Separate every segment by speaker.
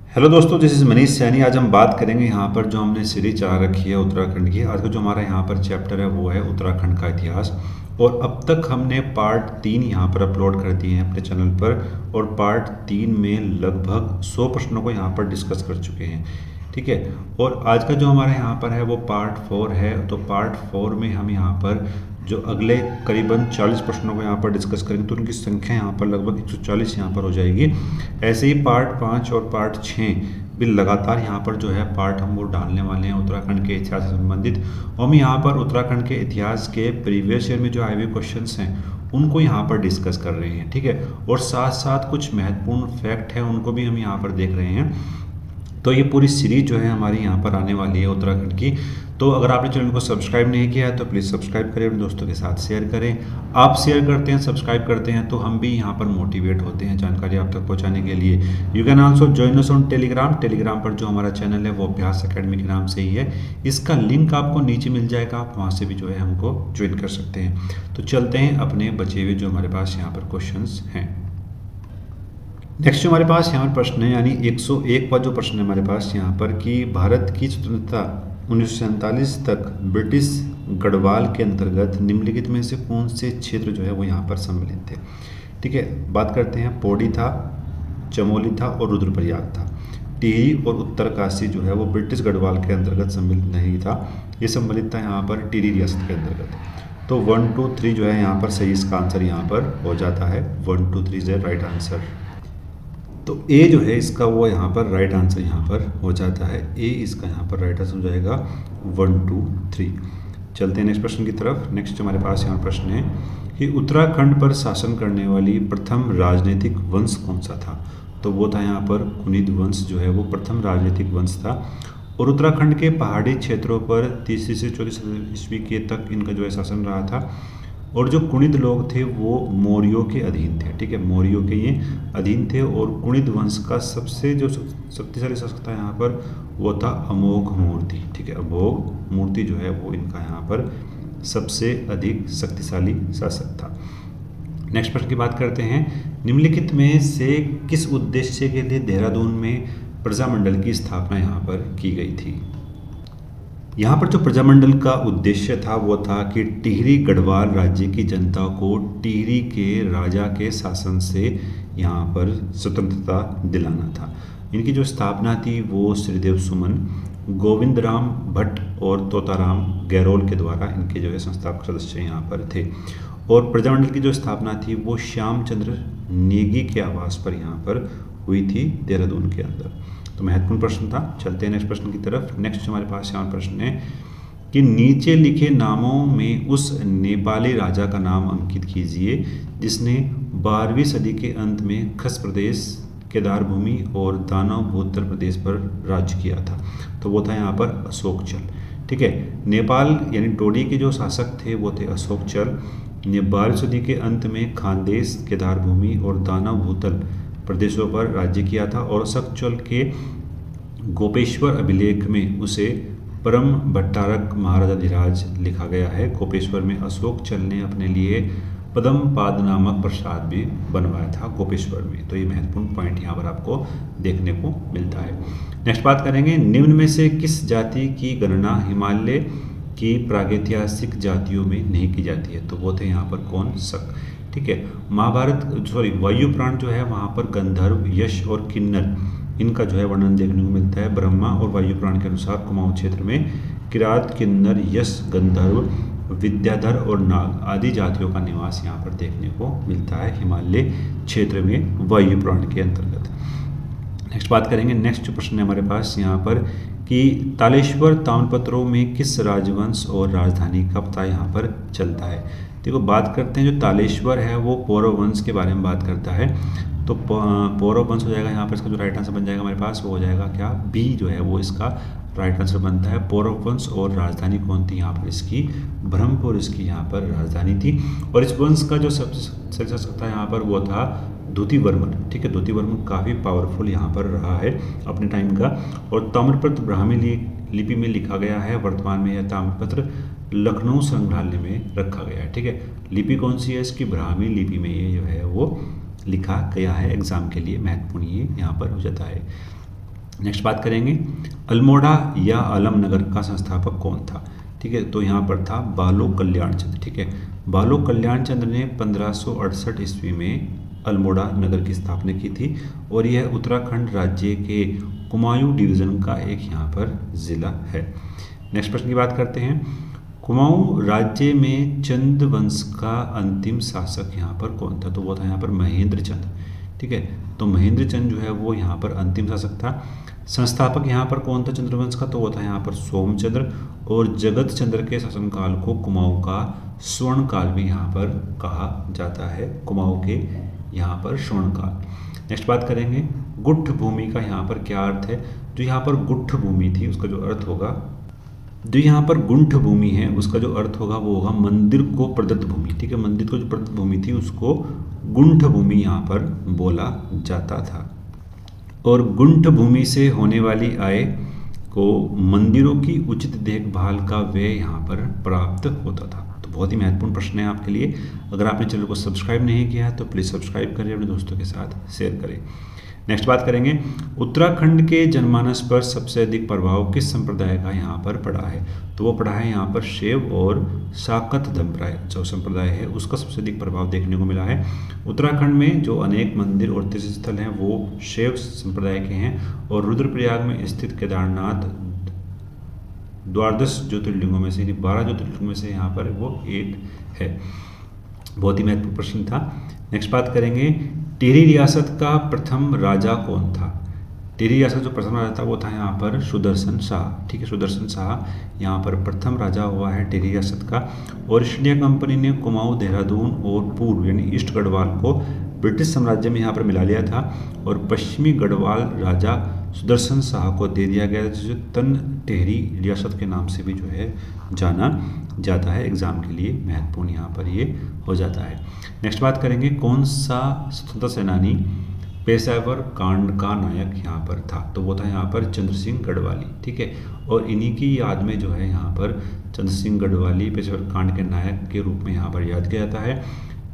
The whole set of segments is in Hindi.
Speaker 1: हेलो दोस्तों, दिस इज़ मनीष सैनी। आज हम बात करेंगे यहाँ पर जो हमने सीरीज चला रखी है उत्तराखंड की। आज का जो हमारा यहाँ पर चैप्टर है वो है उत्तराखंड का इतिहास। और अब तक हमने पार्ट 3 यहाँ पर अपलोड कर दिए हैं अपने चैनल पर, और पार्ट 3 में लगभग 100 प्रश्नों को यहाँ पर डिस्कस कर चुके हैं। ठीक है, और आज का जो हमारे यहाँ पर है वो पार्ट 4 है। तो पार्ट 4 में हम यहाँ पर जो अगले करीबन 40 प्रश्नों को यहाँ पर डिस्कस करेंगे, तो उनकी संख्या यहाँ पर लगभग 140 यहाँ पर हो जाएगी। ऐसे ही पार्ट 5 और पार्ट 6 भी लगातार यहाँ पर जो है पार्ट हम वो डालने वाले हैं उत्तराखंड के इतिहास से संबंधित। हम यहाँ पर उत्तराखंड के इतिहास के प्रीवियस ईयर में जो आए हुए क्वेश्चंस हैं उनको यहाँ पर डिस्कस कर रहे हैं। ठीक है, और साथ साथ कुछ महत्वपूर्ण फैक्ट हैं उनको भी हम यहाँ पर देख रहे हैं। तो ये पूरी सीरीज जो है हमारी यहाँ पर आने वाली है उत्तराखंड की। तो अगर आपने चैनल को सब्सक्राइब नहीं किया है तो प्लीज़ सब्सक्राइब करें, अपने दोस्तों के साथ शेयर करें। आप शेयर करते हैं, सब्सक्राइब करते हैं तो हम भी यहाँ पर मोटिवेट होते हैं जानकारी आप तक पहुँचाने के लिए। You can also join us on Telegram. Telegram पर जो हमारा चैनल है वो अभ्यास अकेडमी के नाम से ही है। इसका लिंक आपको नीचे मिल जाएगा, आप वहाँ से भी जो है हमको ज्वाइन कर सकते हैं। तो चलते हैं अपने बचे हुए जो हमारे पास यहाँ पर क्वेश्चन हैं। नेक्स्ट जो हमारे पास यहाँ पर प्रश्न है, यानी 101वां जो प्रश्न है हमारे पास यहाँ पर कि भारत की स्वतंत्रता 1947 तक ब्रिटिश गढ़वाल के अंतर्गत निम्नलिखित में से कौन से क्षेत्र जो है वो यहाँ पर सम्मिलित थे। ठीक है, बात करते हैं। पौड़ी था, चमोली था और रुद्रप्रयाग था। टिहरी और उत्तरकाशी जो है वो ब्रिटिश गढ़वाल के अंतर्गत सम्मिलित नहीं था, ये सम्मिलित था यहाँ पर टिहरी रियासत के अंतर्गत। तो 1 2 3 जो है यहाँ पर सही, इसका आंसर यहाँ पर हो जाता है 1 2 3 इज राइट आंसर। तो ए जो है इसका वो यहाँ पर राइट आंसर यहाँ पर हो जाता है। ए इसका यहाँ पर राइट आंसर हो जाएगा 1 2 3। चलते हैं नेक्स्ट प्रश्न की तरफ। नेक्स्ट जो हमारे पास यहाँ प्रश्न है कि उत्तराखंड पर शासन करने वाली प्रथम राजनीतिक वंश कौन सा था। तो वो था यहाँ पर कुनिद वंश जो है वो प्रथम राजनीतिक वंश था। और उत्तराखंड के पहाड़ी क्षेत्रों पर 30 से 40 ईस्वी के तक इनका जो है शासन रहा था। और जो कुणिद लोग थे वो मौर्यों के अधीन थे। ठीक है, मौर्यों के ये अधीन थे। और कुणिद वंश का सबसे जो शक्तिशाली शासक था यहाँ पर वो था अमोघ मूर्ति। ठीक है, अमोघ मूर्ति जो है वो इनका यहाँ पर सबसे अधिक शक्तिशाली शासक था। नेक्स्ट प्रश्न की बात करते हैं। निम्नलिखित में से किस उद्देश्य के लिए देहरादून में प्रजामंडल की स्थापना यहाँ पर की गई थी। यहाँ पर जो प्रजामंडल का उद्देश्य था वो था कि टिहरी गढ़वाल राज्य की जनता को टिहरी के राजा के शासन से यहाँ पर स्वतंत्रता दिलाना था। इनकी जो स्थापना थी वो श्रीदेव सुमन, गोविंद राम भट्ट और तोताराम गैरोल के द्वारा इनके जो है संस्थापक सदस्य यहाँ पर थे। और प्रजामंडल की जो स्थापना थी वो श्याम चंद्र नेगी के आवास पर यहाँ पर हुई थी देहरादून के अंदर। तो महत्वपूर्ण प्रश्न था। चलते हैं नेक्स्ट प्रश्न की तरफ। नेक्स्ट हमारे पास यहाँ प्रश्न है कि नीचे लिखे नामों में उस नेपाली राजा का नाम अंकित कीजिए जिसने 12वीं सदी के अंत में खस प्रदेश, केदार भूमि और दानव भूतल प्रदेश पर राज्य किया था। तो वो था यहाँ पर अशोक चल। ठीक है, नेपाल यानी टोडी के जो शासक थे वो थे अशोक चल। 12वीं सदी के अंत में खानदेश, केदार भूमि और दानव भूतल प्रदेशों पर राज्य किया था। और अशोक चल के गोपेश्वर अभिलेख में उसे परम भट्टारक महाराजाधिराज लिखा गया है। गोपेश्वर में अशोक चल ने अपने लिए पद्मपाद नामक प्रसाद भी बनवाया था गोपेश्वर में। तो ये महत्वपूर्ण पॉइंट यहाँ पर आपको देखने को मिलता है। नेक्स्ट बात करेंगे, निम्न में से किस जाति की गणना हिमालय की प्रागैतिहासिक जातियों में नहीं की जाती है। तो वो थे यहाँ पर कौन, शक। ठीक है, वायु प्राण जो है वहाँ पर गंधर्व, यश और किन्नर इनका जो है वर्णन देखने को मिलता है। ब्रह्मा और वायु प्राण के अनुसार कुमाऊं क्षेत्र में किरात, किन्नर, यश, गंधर्व, विद्याधर और नाग आदि जातियों का निवास यहाँ पर देखने को मिलता है हिमालय क्षेत्र में वायु प्राण के अंतर्गत। नेक्स्ट बात करेंगे। नेक्स्ट जो प्रश्न है हमारे पास यहाँ पर कि तालेश्वर ताम्रपत्रों में किस राजवंश और राजधानी का पता यहाँ पर चलता है। देखो, बात करते हैं जो तालेश्वर है वो पौरव वंश के बारे में बात करता है। तो पौरव वंश हो जाएगा यहाँ पर, इसका जो राइट आंसर बन जाएगा हमारे पास वो हो जाएगा क्या, बी जो है वो इसका राइट आंसर बनता है। पौरव वंश और राजधानी कौन थी यहाँ पर इसकी, ब्रह्मपुर इसकी यहाँ पर राजधानी थी। और इस वंश का जो सबसे शासक था यहाँ पर वो था द्युतिवर्मन। ठीक है, द्युतिवर्मन काफ़ी पावरफुल यहाँ पर रहा है अपने टाइम का। और ताम्रपत्र ब्राह्मी लिपि में लिखा गया है। वर्तमान में यह ताम्रपत्र लखनऊ संग्रहालय में रखा गया है। ठीक है, लिपि कौन सी है इसकी, ब्राह्मी लिपि में ये जो है वो लिखा गया है। एग्जाम के लिए महत्वपूर्ण ये यहाँ पर हो जाता है। नेक्स्ट बात करेंगे अल्मोड़ा या आलमनगर का संस्थापक कौन था। ठीक है, तो यहाँ पर था बालो कल्याण चंद्र। ठीक है, बालो कल्याण चंद्र ने 1568 ईस्वी में अल्मोड़ा नगर की स्थापना की थी और यह उत्तराखंड राज्य के कुमाऊं डिवीज़न का एक यहाँ पर ज़िला है। नेक्स्ट प्रश्न की बात करते हैं, कुमाऊं राज्य में चंद वंश का अंतिम शासक यहाँ पर कौन था। तो वो था यहाँ पर महेंद्र चंद। ठीक है, तो महेंद्र चंद जो है वो यहाँ पर अंतिम शासक था। संस्थापक यहाँ पर कौन था चंद्रवंश का, तो वो था यहाँ पर सोमचंद्र, और जगत चंद्र के शासनकाल को कुमाऊं का स्वर्ण काल भी यहाँ पर कहा जाता है, कुमाऊं के यहाँ पर स्वर्ण काल। नेक्स्ट बात करेंगे गुट्ठ भूमि का यहाँ पर क्या अर्थ है। जो यहाँ पर गुट्ठ भूमि थी उसका जो अर्थ होगा, जो यहाँ पर गुंठ भूमि है उसका जो अर्थ होगा वो होगा मंदिर को प्रदत्त भूमि। ठीक है, मंदिर को जो प्रदत्त भूमि थी उसको गुंठ भूमि यहाँ पर बोला जाता था, और गुंठ भूमि से होने वाली आय को मंदिरों की उचित देखभाल का व्यय यहाँ पर प्राप्त होता था। तो बहुत ही महत्वपूर्ण प्रश्न है आपके लिए। अगर आपने चैनल को सब्सक्राइब नहीं किया है तो प्लीज़ सब्सक्राइब करें, अपने दोस्तों के साथ शेयर करें। नेक्स्ट बात करेंगे उत्तराखंड के जनमानस पर सबसे अधिक प्रभाव किस संप्रदाय का यहाँ पर पड़ा है। तो वो पड़ा है यहाँ पर शैव और शाकत धर्मप्राय जो संप्रदाय है उसका सबसे अधिक प्रभाव देखने को मिला है। उत्तराखंड में जो अनेक मंदिर और तीर्थ स्थल हैं वो शैव संप्रदाय के हैं, और रुद्रप्रयाग में स्थित केदारनाथ द्वादश ज्योतिर्लिंगों में से 12 ज्योतिर्लिंगों में से यहाँ पर वो एक है। बहुत ही महत्वपूर्ण प्रश्न था। नेक्स्ट बात करेंगे टिहरी रियासत का प्रथम राजा कौन था। टिहरी रियासत जो प्रथम राजा था वो था यहाँ पर सुदर्शन शाह। ठीक है, सुदर्शन शाह यहाँ पर प्रथम राजा हुआ है टिहरी रियासत का। और ईस्ट इंडिया कंपनी ने कुमाऊं, देहरादून और पूर्व यानी ईस्ट गढ़वाल को ब्रिटिश साम्राज्य में यहाँ पर मिला लिया था, और पश्चिमी गढ़वाल राजा सुदर्शन शाह को दे दिया गया जिसे तन टिहरी रियासत के नाम से भी जो है जाना जाता है। एग्जाम के लिए महत्वपूर्ण यहाँ पर ये हो जाता है। नेक्स्ट बात करेंगे कौन सा स्वतंत्रता सेनानी पेशावर कांड का नायक यहाँ पर था। तो वो था यहाँ पर चंद्र सिंह गढ़वाली। ठीक है, और इन्हीं की याद में जो है यहाँ पर चंद्र सिंह गढ़वाली पेशावर कांड के नायक के रूप में यहाँ पर याद किया जाता है।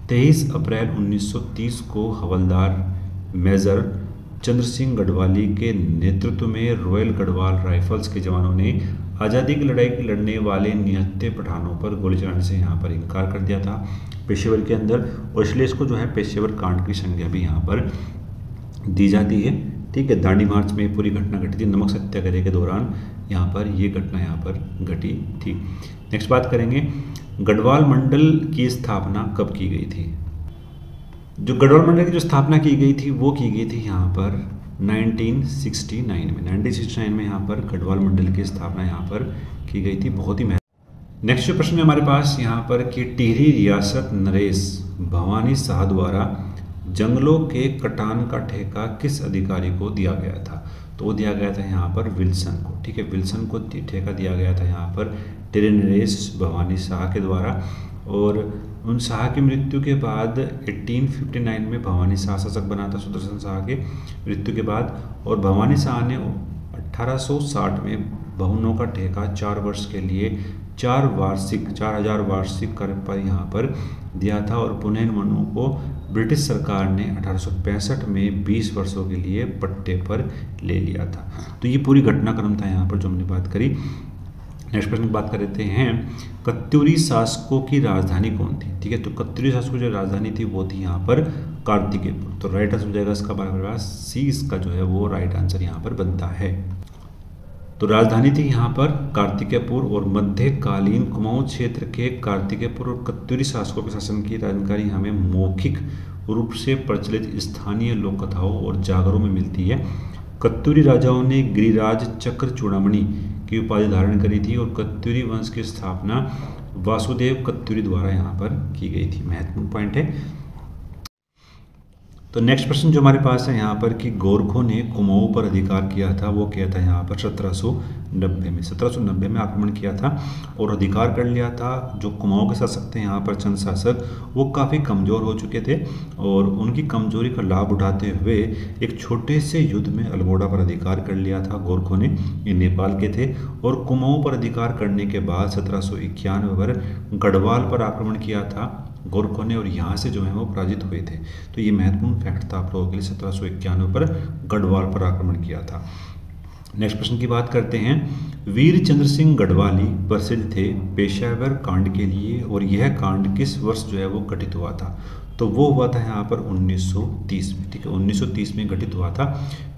Speaker 1: 23 अप्रैल 1930 को हवलदार मेजर चंद्र सिंह गढ़वाली के नेतृत्व में रॉयल गढ़वाल राइफल्स के जवानों ने आज़ादी की लड़ाई लड़ने वाले निहत्थे पठानों पर गोली चलाने से यहाँ पर इनकार कर दिया था पेशेवर के अंदर, और इसलिए इसको जो है पेशेवर कांड की संज्ञा भी यहाँ पर दी जाती है। ठीक है, दांडी मार्च में पूरी घटना घटी थी, नमक सत्याग्रह के दौरान यहाँ पर ये घटना यहाँ पर घटी थी। नेक्स्ट बात करेंगे गढ़वाल मंडल की स्थापना कब की गई थी। जो गढ़वाल मंडल की जो स्थापना की गई थी वो की गई थी यहाँ पर 1969 में यहाँ पर गढ़वाल मंडल की स्थापना यहाँ पर की गई थी। बहुत ही नेक्स्ट जो प्रश्न है हमारे पास यहाँ पर कि टिहरी रियासत नरेश भवानी शाह द्वारा जंगलों के कटान का ठेका किस अधिकारी को दिया गया था। तो वो दिया गया था यहाँ पर विल्सन को। ठीक है, विल्सन को ठेका दिया गया था यहाँ पर टिहरी नरेश भवानी शाह के द्वारा, और उन शाह की मृत्यु के बाद 1859 में भवानी शाह शासक बना था सुदर्शन शाह के मृत्यु के बाद, और भवानी शाह ने 1860 में भवनों का ठेका 4 वर्ष के लिए 4000 वार्षिक कर पर यहाँ पर दिया था, और पुनः इन वनों को ब्रिटिश सरकार ने 1865 में 20 वर्षों के लिए पट्टे पर ले लिया था। तो ये पूरी घटनाक्रम था यहाँ पर जो हमने बात करी। नेक्स्ट प्रश्न की बात कर लेते हैं कत्यूरी शासकों की राजधानी कौन थी। ठीक है, तो कत्यूरी शासकों की जो राजधानी थी वो थी यहाँ पर कार्तिकेयपुर। तो राइट आंसर हो जाएगा इसका बराबर सी, इसका जो है वो राइट आंसर यहाँ पर बनता है। तो राजधानी थी यहाँ पर कार्तिकेयपुर, और मध्यकालीन कुमाऊं क्षेत्र के कार्तिकेयपुर और कत्यूरी शासकों के शासन की जानकारी हमें मौखिक रूप से प्रचलित स्थानीय लोक कथाओं और जागरों में मिलती है। कत्यूरी राजाओं ने गिरिराज चक्र चूड़ामणि की उपाधि धारण करी थी, और कत्यूरी वंश की स्थापना वासुदेव कत्यूरी द्वारा यहाँ पर की गई थी। महत्वपूर्ण पॉइंट है। तो नेक्स्ट प्रश्न जो हमारे पास है यहाँ पर कि गोरखों ने कुमाऊं पर अधिकार किया था, वो किया था यहाँ पर 1790 में आक्रमण किया था और अधिकार कर लिया था। जो कुमाऊं के शासक थे यहाँ पर चंद शासक, वो काफ़ी कमज़ोर हो चुके थे, और उनकी कमजोरी का लाभ उठाते हुए एक छोटे से युद्ध में अल्मोड़ा पर अधिकार कर लिया था गोरखों ने। ये नेपाल के थे, और कुमाऊं पर अधिकार करने के बाद 1791 पर गढ़वाल पर आक्रमण किया था गोरखों ने, और यहाँ से जो है वो पराजित हुए थे। तो ये महत्वपूर्ण फैक्ट था आप लोगों के लिए। 1791 पर गढ़वाल पर आक्रमण किया था। नेक्स्ट प्रश्न की बात करते हैं। वीर चंद्र सिंह गढ़वाली प्रसिद्ध थे पेशावर कांड के लिए और यह कांड किस वर्ष जो है वो घटित हुआ था? तो वो हुआ था यहाँ पर 1930 में। ठीक है, 1930 में घटित हुआ था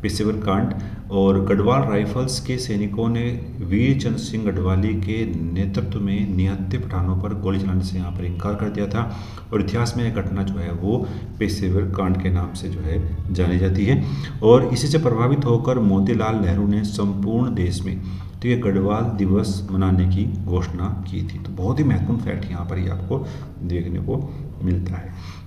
Speaker 1: पेशावर कांड। और गढ़वाल राइफल्स के सैनिकों ने वीर चंद्र सिंह गढ़वाली के नेतृत्व में निहत्थे पठानों पर गोली चलाने से यहाँ पर इनकार कर दिया था। और इतिहास में यह घटना जो है वो पेशावर कांड के नाम से जो है जानी जाती है। और इसी से प्रभावित होकर मोतीलाल नेहरू ने संपूर्ण देश में तो ये गढ़वाल दिवस मनाने की घोषणा की थी। तो बहुत ही महत्वपूर्ण फैक्ट यहाँ पर ही आपको देखने को मिलता है।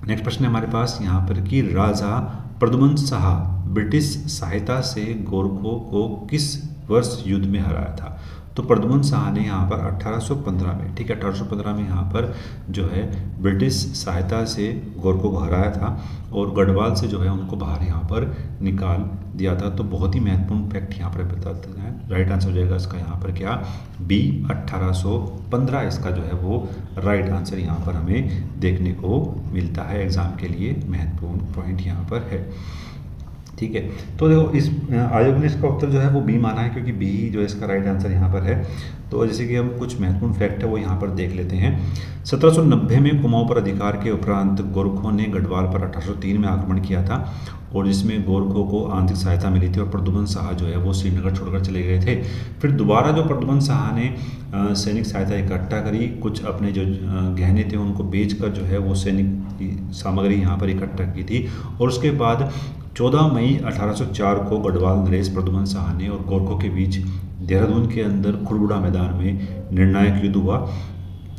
Speaker 1: नेक्स्ट प्रश्न है हमारे पास यहाँ पर कि राजा प्रद्युम्न शाह ब्रिटिश सहायता से गोरखों को किस वर्ष युद्ध में हराया था? तो प्रद्युम्न शाह ने यहाँ पर 1815 में, ठीक है, 1815 में यहाँ पर जो है ब्रिटिश सहायता से गोरखों को हराया था और गढ़वाल से जो है उनको बाहर यहाँ पर निकाल दिया था। तो बहुत ही महत्वपूर्ण फैक्ट यहाँ पर बताते हैं। राइट आंसर हो जाएगा इसका यहाँ पर क्या? बी 1815 इसका जो है वो राइट आंसर यहाँ पर हमें देखने को मिलता है। एग्जाम के लिए महत्वपूर्ण पॉइंट यहाँ पर है। ठीक है, तो देखो इस आयोग ने इसका उत्तर जो है वो बी माना है क्योंकि बी ही जो है इसका राइट आंसर यहाँ पर है। तो जैसे कि हम कुछ महत्वपूर्ण फैक्ट है वो यहाँ पर देख लेते हैं। 1790 में कुमाऊं पर अधिकार के उपरांत गोरखों ने गढ़वाल पर 1803 में आक्रमण किया था और जिसमें गोरखों को आंतरिक सहायता मिली थी और प्रद्युम्न शाह जो है वो श्रीनगर छोड़कर चले गए थे। फिर दोबारा जो प्रद्युम्न शाह ने सैनिक सहायता इकट्ठा करी, कुछ अपने जो गहने थे उनको बेचकर जो है वो सैनिक सामग्री यहाँ पर इकट्ठा की थी। और उसके बाद 14 मई 1804 को गढ़वाल नरेश प्रद्युम्न शाह ने और गोरखों के बीच देहरादून के अंदर खुड़बुड़ा मैदान में निर्णायक युद्ध हुआ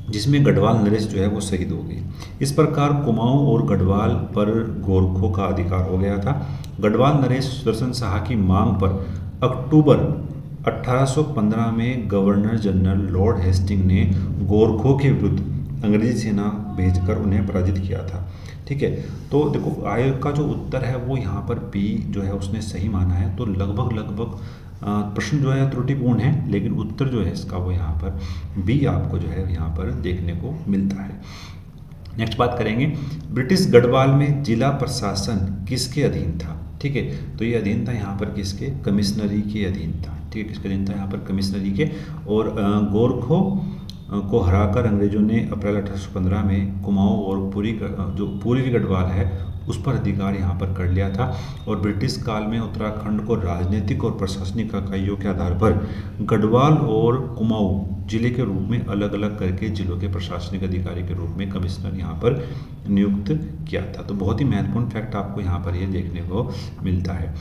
Speaker 1: जिसमें गढ़वाल नरेश जो है वो शहीद हो गए। इस प्रकार कुमाऊं और गढ़वाल पर गोरखों का अधिकार हो गया था। गढ़वाल नरेश सुदर्शन शाह की मांग पर अक्टूबर 1815 में गवर्नर जनरल लॉर्ड हेस्टिंग ने गोरखों के विरुद्ध अंग्रेजी सेना भेजकर उन्हें पराजित किया था। ठीक है, तो देखो आयोग का जो उत्तर है वो यहाँ पर बी जो है उसने सही माना है। तो लगभग प्रश्न जो है त्रुटिपूर्ण है लेकिन उत्तर जो है इसका वो यहाँ पर बी आपको जो है यहाँ पर देखने को मिलता है। नेक्स्ट बात करेंगे, ब्रिटिश गढ़वाल में जिला प्रशासन किसके अधीन था? ठीक है, तो ये अधीन था यहाँ पर किसके? कमिश्नरी के अधीन था। ठीक है, किसके अधीन था? यहाँ पर कमिश्नरी के। और गोरखों को हराकर अंग्रेजों ने अप्रैल 1815 में कुमाऊं और पूर्वी गढ़वाल है उस पर अधिकार यहाँ पर कर लिया था। और ब्रिटिश काल में उत्तराखंड को राजनीतिक और प्रशासनिक इकाइयों के आधार पर गढ़वाल और कुमाऊं जिले के रूप में अलग अलग करके जिलों के प्रशासनिक अधिकारी के रूप में कमिश्नर यहाँ पर नियुक्त किया था। तो बहुत ही महत्वपूर्ण फैक्ट आपको यहाँ पर ये देखने को मिलता है।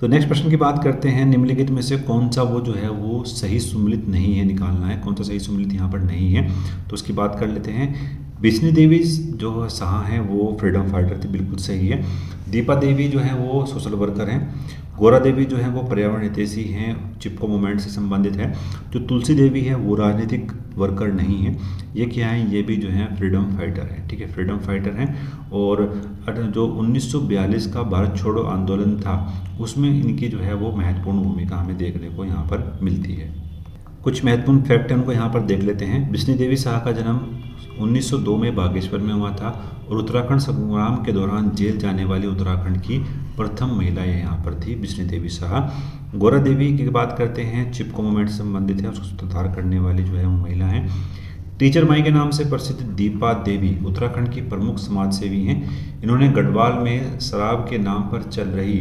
Speaker 1: तो नेक्स्ट प्रश्न की बात करते हैं, निम्नलिखित में से कौन सा वो जो है वो सही सुमेलित नहीं है, निकालना है कौन सा सही सुमेलित यहाँ पर नहीं है। तो उसकी बात कर लेते हैं। बिस्नी देवी जो शाह हैं वो फ्रीडम फाइटर थी, बिल्कुल सही है। दीपा देवी जो है वो सोशल वर्कर हैं। गोरा देवी जो है वो पर्यावरण हितैषी हैं, चिपको मूवमेंट से संबंधित है। जो तुलसी देवी है वो राजनीतिक वर्कर नहीं है। ये क्या है? ये भी जो है फ्रीडम फाइटर है। ठीक है, फ्रीडम फाइटर हैं। और जो 1942 का भारत छोड़ो आंदोलन था उसमें इनकी जो है वो महत्वपूर्ण भूमिका हमें देखने को यहाँ पर मिलती है। कुछ महत्वपूर्ण फैक्ट है उनको यहाँ पर देख लेते हैं। बिस्नी देवी शाह का जन्म 1902 में बागेश्वर में हुआ था और उत्तराखंड संग्राम के दौरान जेल जाने वाली उत्तराखंड की प्रथम महिला यहाँ पर थी बिस्नी देवी शाह। गोरा देवी की बात करते हैं, चिपको मूवमेंट से संबंधित है, उसको सुधार करने वाली जो है वो महिला हैं। टीचर माई के नाम से प्रसिद्ध दीपा देवी उत्तराखंड की प्रमुख समाज सेवी हैं। इन्होंने गढ़वाल में शराब के नाम पर चल रही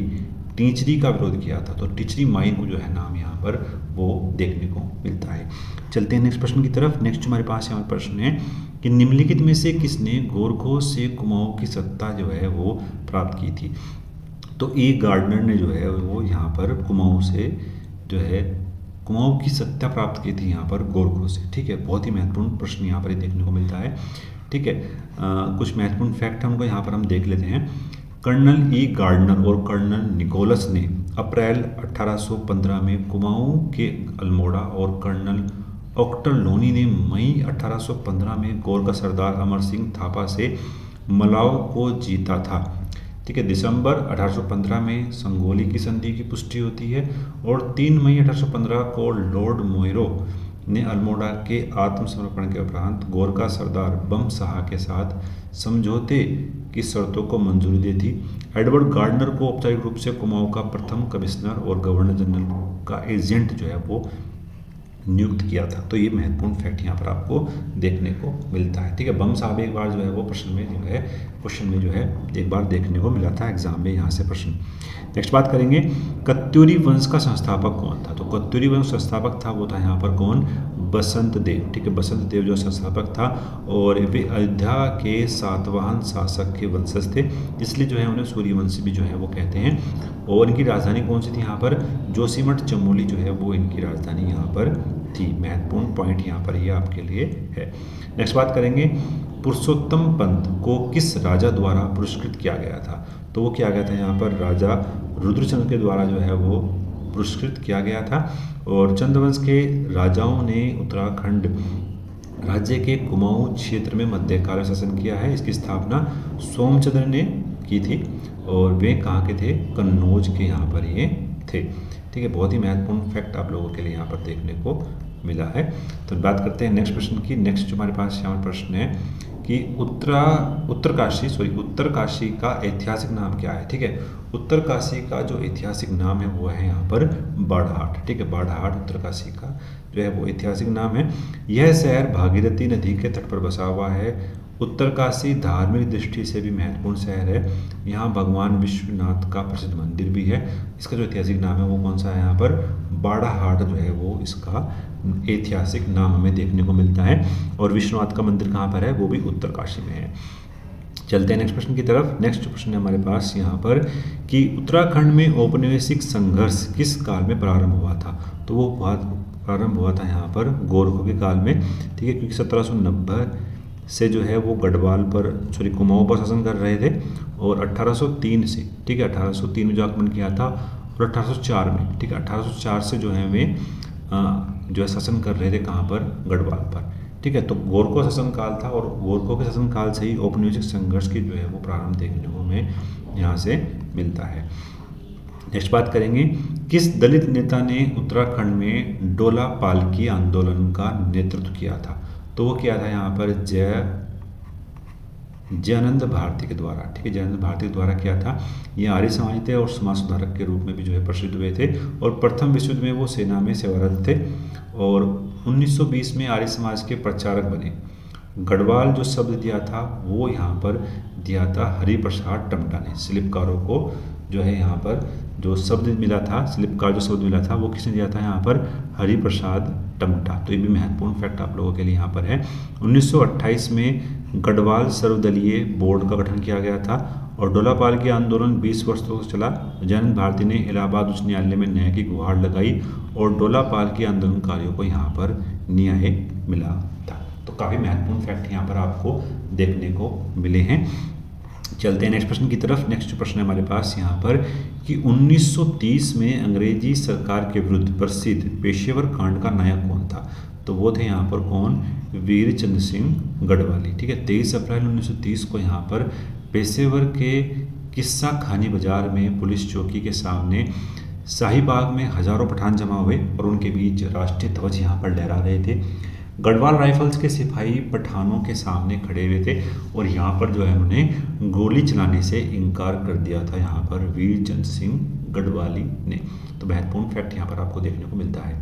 Speaker 1: टीचरी का विरोध किया था। तो टीचरी माई को जो है नाम यहाँ पर वो देखने को मिलता है। चलते हैं नेक्स्ट प्रश्न की तरफ। नेक्स्ट हमारे पास यहाँ प्रश्न है कि निम्नलिखित में से किसने गोरखों से कुमाऊं की सत्ता जो है वो प्राप्त की थी? तो ई गार्डनर ने जो है वो यहाँ पर कुमाऊं से जो है कुमाऊं की सत्ता प्राप्त की थी यहाँ पर गोरखों से। ठीक है, बहुत ही महत्वपूर्ण प्रश्न यहाँ पर देखने को मिलता है। ठीक है, कुछ महत्वपूर्ण फैक्ट हमको यहाँ पर हम देख लेते हैं। कर्नल ई गार्डनर और कर्नल निकोलस ने अप्रैल 1815 में कुमाऊं के अल्मोड़ा और कर्नल ऑक्टर लोनी ने मई 1815 में गोरखा सरदार अमर सिंह थापा से मलाव को जीता था। ठीक है, दिसंबर 1815 में संगोली की संधि की पुष्टि होती है और 3 मई 1815 को लॉर्ड मोइरो ने अल्मोड़ा के आत्मसमर्पण के उपरांत गोरखा सरदार बम शाह के साथ समझौते की शर्तों को मंजूरी दी थी। एडवर्ड गार्डनर को औपचारिक रूप से कुमाऊं का प्रथम कमिश्नर और गवर्नर जनरल का एजेंट जो है वो नियुक्त किया था। तो ये महत्वपूर्ण फैक्ट यहाँ पर आपको देखने को मिलता है। ठीक है, बम साहब एक बार जो है वो क्वेश्चन में जो है एक बार देखने को मिला था एग्जाम में, यहाँ से प्रश्न। नेक्स्ट बात करेंगे, कत्यूरी वंश का संस्थापक कौन था? तो कत्यूरी वंश संस्थापक था वो था यहाँ पर कौन? बसंत देव। ठीक है, बसंत देव जो संस्थापक था और वे अयोध्या के सातवाहन शासक के वंशज थे, इसलिए जो है उन्हें सूर्यवंशी भी जो है वो कहते हैं। और इनकी राजधानी कौन सी थी यहाँ पर? जोशीमठ चमोली जो है वो इनकी राजधानी यहाँ पर थी। महत्वपूर्ण पॉइंट यहाँ पर ये आपके लिए है। नेक्स्ट बात करेंगे, पुरुषोत्तम पंत को किस राजा द्वारा पुरस्कृत किया गया था? तो वो किया गया था यहाँ पर राजा रुद्रचंद्र के द्वारा जो है वो पुरस्कृत किया गया था। और चंद्रवंश के राजाओं ने उत्तराखंड राज्य के कुमाऊं क्षेत्र में मध्यकाल में शासन किया है। इसकी स्थापना सोमचंद्र ने की थी और वे कहाँ के थे? कन्नौज के यहाँ पर ये थे। ठीक है, बहुत ही महत्वपूर्ण फैक्ट आप लोगों के लिए यहाँ पर देखने को मिला है। तो बात करते हैं नेक्स्ट प्रश्न की। नेक्स्ट जो हमारे पास यहाँ प्रश्न है कि उत्तरकाशी का ऐतिहासिक नाम क्या है? ठीक है, उत्तरकाशी का जो ऐतिहासिक नाम है वो है यहाँ पर बाड़ाहाट। ठीक है, बाड़ाहाट उत्तरकाशी का जो है वो ऐतिहासिक नाम है। यह शहर भागीरथी नदी के तट पर बसा हुआ है। उत्तरकाशी धार्मिक दृष्टि से भी महत्वपूर्ण शहर है। यहाँ भगवान विश्वनाथ का प्रसिद्ध मंदिर भी है। इसका जो ऐतिहासिक नाम है वो कौन सा है? यहाँ पर बाड़ाहाट जो है वो इसका ऐतिहासिक नाम हमें देखने को मिलता है। और विश्वनाथ का मंदिर कहाँ पर है? वो भी उत्तरकाशी में है। चलते हैं नेक्स्ट प्रश्न की तरफ। नेक्स्ट प्रश्न है हमारे पास यहाँ पर कि उत्तराखंड में औपनिवेशिक संघर्ष किस काल में प्रारंभ हुआ था? तो वो प्रारंभ हुआ था यहाँ पर गोरखों के काल में। ठीक है, क्योंकि 1790 से जो है वो गढ़वाल पर कुमाऊं पर शासन कर रहे थे और 1803 से, ठीक है, 1803 में जो आक्रमण किया था और 1804 में, ठीक है, 1804 से जो है वे जो है शासन कर रहे थे कहाँ पर? गढ़वाल पर। ठीक है, तो गोरखों शासन काल था और गोरखों के शासन काल से ही औपनिवेशिक संघर्ष की जो है वो प्रारंभ देखने को हमें यहाँ से मिलता है। नेक्स्ट बात करेंगे, किस दलित नेता ने उत्तराखंड में डोला पालकी आंदोलन का नेतृत्व किया था? तो वो किया था यहाँ पर जयानंद भारती के द्वारा। ठीक है, जयानंद भारती के द्वारा किया था। ये आर्य समाज थे और समाज सुधारक के रूप में भी जो है प्रसिद्ध हुए थे और प्रथम विश्व युद्ध में वो सेना में सेवारत थे और 1920 में आर्य समाज के प्रचारक बने। गढ़वाल जो शब्द दिया था वो यहाँ पर दिया था हरिप्रसाद टमटा ने। शिल्पकारों को जो है यहाँ पर जो शब्द मिला था, शिल्पकार जो शब्द मिला था वो किसने दिया था? यहाँ पर हरिप्रसाद टमटा। तो ये भी महत्वपूर्ण फैक्ट आप लोगों के लिए यहाँ पर है। 1928 में गढ़वाल सर्वदलीय बोर्ड का गठन किया गया था और डोला पालकी आंदोलन 20 वर्ष तक चला। जयानंद भारती ने इलाहाबाद उच्च न्यायालय में न्याय की गुहार लगाई और डोला पालकी आंदोलनकारियों को यहाँ पर न्याय मिला था। तो काफ़ी महत्वपूर्ण फैक्ट यहाँ पर आपको देखने को मिले हैं। चलते हैं नेक्स्ट प्रश्न की तरफ। नेक्स्ट प्रश्न है हमारे पास यहाँ पर कि 1930 में अंग्रेजी सरकार के विरुद्ध प्रसिद्ध पेशेवर कांड का नायक कौन था? तो वो थे यहाँ पर कौन? वीरचंद्र सिंह गढ़वाली। ठीक है, 23 अप्रैल 1930 को यहाँ पर पेशेवर के किस्सा खानी बाजार में पुलिस चौकी के सामने शाहीबाग में हजारों पठान जमा हुए और उनके बीच राष्ट्रीय ध्वज यहाँ पर लहरा रहे थे। गढ़वाल राइफल्स के सिपाही पठानों के सामने खड़े हुए थे और यहाँ पर जो है उन्हें गोली चलाने से इनकार कर दिया था यहाँ पर वीरचंद्र सिंह गढ़वाली ने। तो महत्वपूर्ण फैक्ट यहाँ पर आपको देखने को मिलता है।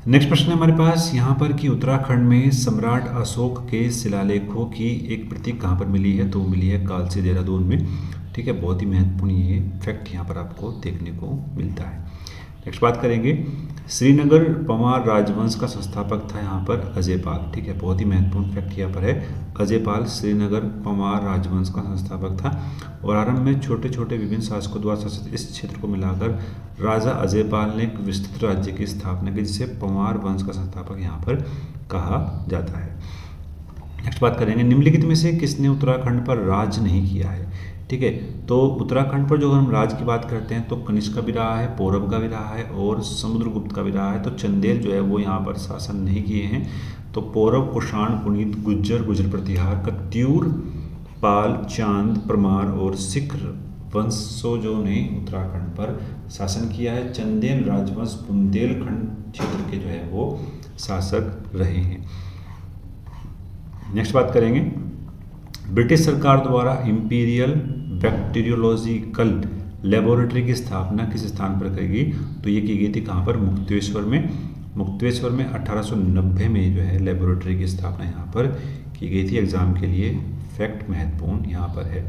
Speaker 1: नेक्स्ट प्रश्न है हमारे पास यहाँ पर कि उत्तराखंड में सम्राट अशोक के शिलालेखों की एक प्रति कहाँ पर मिली है? तो मिली है कालसी देहरादून में। ठीक है, बहुत ही महत्वपूर्ण ये फैक्ट यहाँ पर आपको देखने को मिलता है। नेक्स्ट बात करेंगे, श्रीनगर पंवार राजवंश का संस्थापक था यहाँ पर अजयपाल। ठीक है, बहुत ही महत्वपूर्ण फैक्ट यहाँ पर है। अजयपाल श्रीनगर पंवार राजवंश का संस्थापक था और आरंभ में छोटे छोटे विभिन्न शासकों द्वारा शासित इस क्षेत्र को मिलाकर राजा अजयपाल ने एक विस्तृत राज्य की स्थापना की, जिसे पंवार वंश का संस्थापक यहाँ पर कहा जाता है। नेक्स्ट बात करेंगे, निम्नलिखित में से किसने उत्तराखंड पर राज नहीं किया है? ठीक है, तो उत्तराखंड पर जो हम राज की बात करते हैं तो कनिष्क का भी रहा है, पौरव का भी रहा है और समुद्रगुप्त का भी रहा है। तो चंदेल जो है वो यहाँ पर शासन नहीं किए हैं। तो पौरव, कुषाण, पुनीत, गुज्जर प्रतिहार, कत्यूर, पाल, चांद, परमार और सिख वंशजों ने उत्तराखंड पर शासन किया है। चंदेल राजवंश बुंदेलखंड क्षेत्र के जो है वो शासक रहे हैं। नेक्स्ट बात करेंगे ब्रिटिश सरकार द्वारा इंपीरियल बैक्टीरियोलॉजिकल लेबोरेटरी की स्थापना किस स्थान पर करेगी? तो ये की गई थी कहाँ पर? मुक्तेश्वर में। मुक्तेश्वर में 1890 में जो है लेबोरेटरी की स्थापना यहाँ पर की गई थी। एग्जाम के लिए फैक्ट महत्वपूर्ण यहाँ पर है।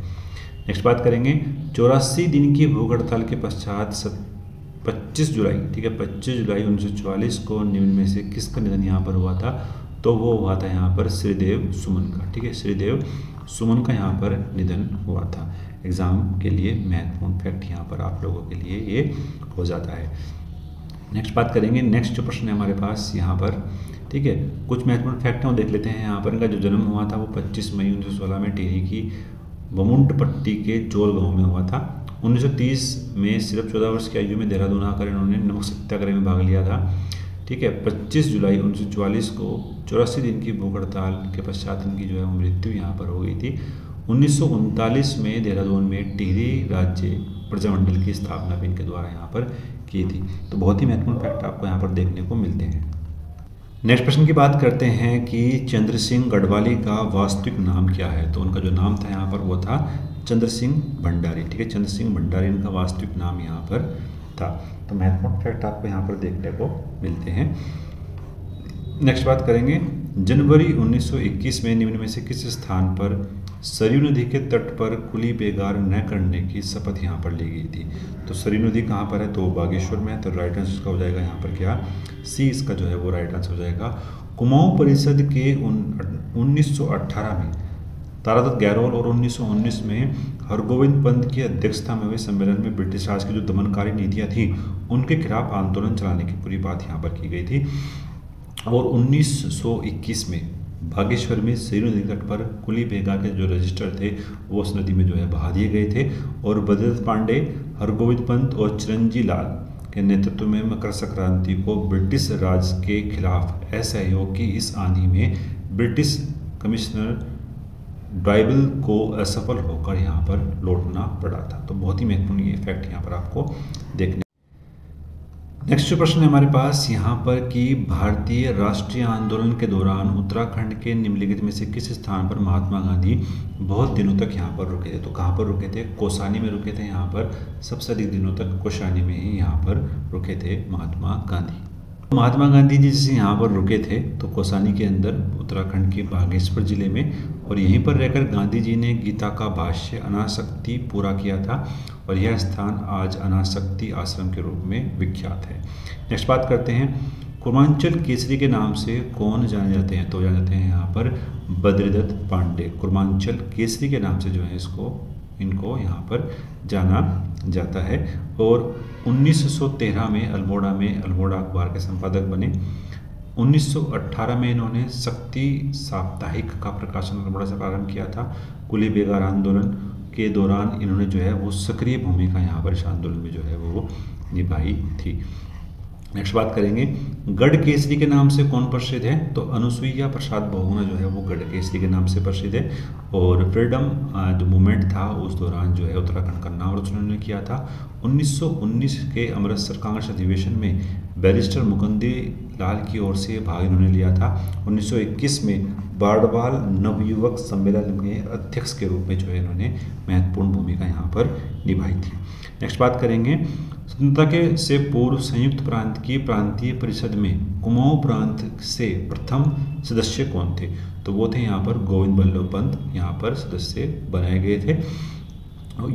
Speaker 1: नेक्स्ट बात करेंगे 84 दिन की भूख हड़ताल के पश्चात 25 जुलाई, ठीक है, 25 जुलाई 1944 को निम्न में से किसका निधन यहाँ पर हुआ था? तो वो हुआ था यहाँ पर श्रीदेव सुमन का, ठीक है, श्रीदेव सुमन का यहाँ पर निधन हुआ था। एग्जाम के लिए महत्वपूर्ण फैक्ट यहाँ पर आप लोगों के लिए ये हो जाता है। नेक्स्ट बात करेंगे, नेक्स्ट जो प्रश्न है हमारे पास यहाँ पर, ठीक है, कुछ महत्वपूर्ण फैक्ट हैं वो देख लेते हैं। यहाँ पर इनका जो जन्म हुआ था वो 25 मई 1916 में टिहरी की बमुंडपट्टी के जोल गांव में हुआ था। 1930 में सिर्फ 14 वर्ष की आयु में देहरादून आकर इन्होंने नमक सत्याग्रह में भाग लिया था, ठीक है। 25 जुलाई 1944 को 84 दिन की भूख हड़ताल के पश्चात इनकी जो है मृत्यु यहाँ पर हो गई थी। 1939 में देहरादून में टिहरी राज्य प्रजामंडल की स्थापना भी इनके द्वारा यहाँ पर की थी। तो बहुत ही महत्वपूर्ण फैक्ट आपको यहाँ पर देखने को मिलते हैं। नेक्स्ट प्रश्न की बात करते हैं कि चंद्र सिंह गढ़वाली का वास्तविक नाम क्या है? तो उनका जो नाम था यहाँ पर वो था चंद्र सिंह भंडारी, ठीक है, चंद्र सिंह भंडारी इनका वास्तविक नाम यहाँ पर था। तो महत्वपूर्ण फैक्ट आपको यहाँ पर देखने को मिलते हैं। नेक्स्ट बात करेंगे, जनवरी 1921 में निम्न में से किस स्थान पर सरयू नदी के तट पर कुली बेगार न करने की शपथ यहाँ पर ली गई थी? तो सरयू नदी कहाँ पर है? तो बागेश्वर में है। तो राइट आंसर इसका हो जाएगा यहाँ पर क्या? सी इसका जो है वो राइट आंसर हो जाएगा। कुमाऊं परिषद के 1918 में तारादत्त गैरोल और 1919 में हरगोविंद पंत की अध्यक्षता में हुए सम्मेलन में ब्रिटिश राज की जो दमनकारी नीतियाँ थी उनके खिलाफ आंदोलन चलाने की पूरी बात यहाँ पर की गई थी। और 1921 में बागेश्वर में सरयू नदी तट पर कुली बेगा के जो रजिस्टर थे वो उस नदी में जो है बहा दिए गए थे। और बद्रीनाथ पांडे, हरगोविंद पंत और चिरंजी लाल के नेतृत्व में मकर संक्रांति को ब्रिटिश राज के खिलाफ असहयोग की इस आंधी में ब्रिटिश कमिश्नर ड्राइबल को असफल होकर यहाँ पर लौटना पड़ा था। तो बहुत ही महत्वपूर्ण ये फैक्ट यहाँ पर आपको देखने। नेक्स्ट जो प्रश्न है हमारे पास यहाँ पर कि भारतीय राष्ट्रीय आंदोलन के दौरान उत्तराखंड के निम्नलिखित में से किस स्थान पर महात्मा गांधी बहुत दिनों तक यहाँ पर रुके थे? तो कहाँ पर रुके थे? कौसानी में रुके थे। यहाँ पर सबसे अधिक दिनों तक कौसानी में ही यहाँ पर रुके थे महात्मा गांधी। महात्मा गांधी जी जैसे यहाँ पर रुके थे तो कौसानी के अंदर उत्तराखंड के बागेश्वर जिले में, और यहीं पर रहकर गांधी जी ने गीता का भाष्य अनासक्ति पूरा किया था। और यह स्थान आज अनासक्ति आश्रम के रूप में विख्यात है। नेक्स्ट बात करते हैं, कुर्मांचल केसरी के नाम से कौन जाने जाते हैं? तो जाने जाते हैं यहाँ पर बद्रीदत्त पांडे। कुर्मांचल केसरी के नाम से जो है इनको यहाँ पर जाना जाता है। और 1913 में अल्मोड़ा अखबार के संपादक बने। 1918 में इन्होंने शक्ति साप्ताहिक का प्रकाशन अल्मोड़ा से प्रारंभ किया था। कुली बेगार आंदोलन के दौरान इन्होंने जो है वो सक्रिय भूमिका यहाँ पर इस आंदोलन में जो है वो निभाई थी। नेक्स्ट बात करेंगे, गढ़ केसरी के नाम से कौन प्रसिद्ध है? तो अनुसुईया प्रसाद बहुगुणा जो है वो गढ़ केसरी के नाम से प्रसिद्ध है। और फ्रीडम जो मूवमेंट था उस दौरान जो है उत्तराखंड का नाम रोशन उन्होंने किया था। 1919 के अमृतसर कांग्रेस अधिवेशन में बैरिस्टर मुकुंदी लाल की ओर से भाग इन्होंने लिया था। 1921 में बारडवाल नवयुवक सम्मेलन में अध्यक्ष के रूप में जो है इन्होंने महत्वपूर्ण भूमिका यहाँ पर निभाई थी। नेक्स्ट बात करेंगे, स्वतंत्रता से पूर्व संयुक्त प्रांत की प्रांतीय परिषद में कुमाऊं प्रांत से प्रथम सदस्य कौन थे? तो वो थे यहाँ पर गोविंद बल्लभ पंत यहाँ पर सदस्य बनाए गए थे।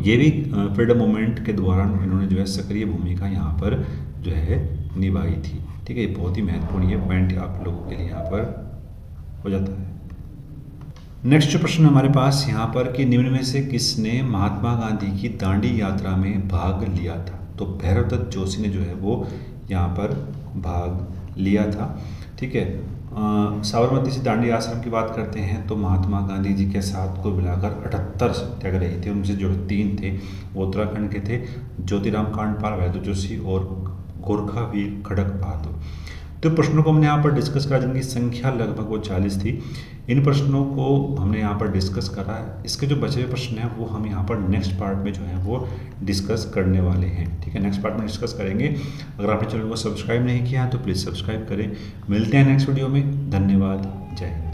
Speaker 1: ये भी फ्रीडम मूवमेंट के दौरान इन्होंने जो है सक्रिय भूमिका यहाँ पर जो है निभाई थी। ठीक है, बहुत ही महत्वपूर्ण ये पॉइंट आप लोगों के लिए यहाँ पर हो जाता है। नेक्स्ट जो प्रश्न हमारे पास यहाँ पर कि निम्न में से किसने महात्मा गांधी की दांडी यात्रा में भाग लिया था? तो भैरव दत्त जोशी ने जो है वो यहाँ पर भाग लिया था। ठीक है, साबरमती से दांडी आश्रम की बात करते हैं तो महात्मा गांधी जी के साथ को मिलाकर 78 सत्याग्रही थे। उनसे जो 3 थे वो उत्तराखंड के थे, ज्योतिराम कांडपाल, भैरव दत्त जोशी और गोरखा वीर खड़क बहादुर। तो प्रश्नों को हमने यहाँ पर डिस्कस करा जिनकी संख्या लगभग वो 40 थी। इन प्रश्नों को हमने यहाँ पर डिस्कस करा है। इसके जो बचे हुए प्रश्न हैं वो हम यहाँ पर नेक्स्ट पार्ट में जो है वो डिस्कस करने वाले हैं। ठीक है, नेक्स्ट पार्ट में डिस्कस करेंगे। अगर आपने चैनल को सब्सक्राइब नहीं किया है तो प्लीज़ सब्सक्राइब करें। मिलते हैं नेक्स्ट वीडियो में। धन्यवाद। जय हिंद।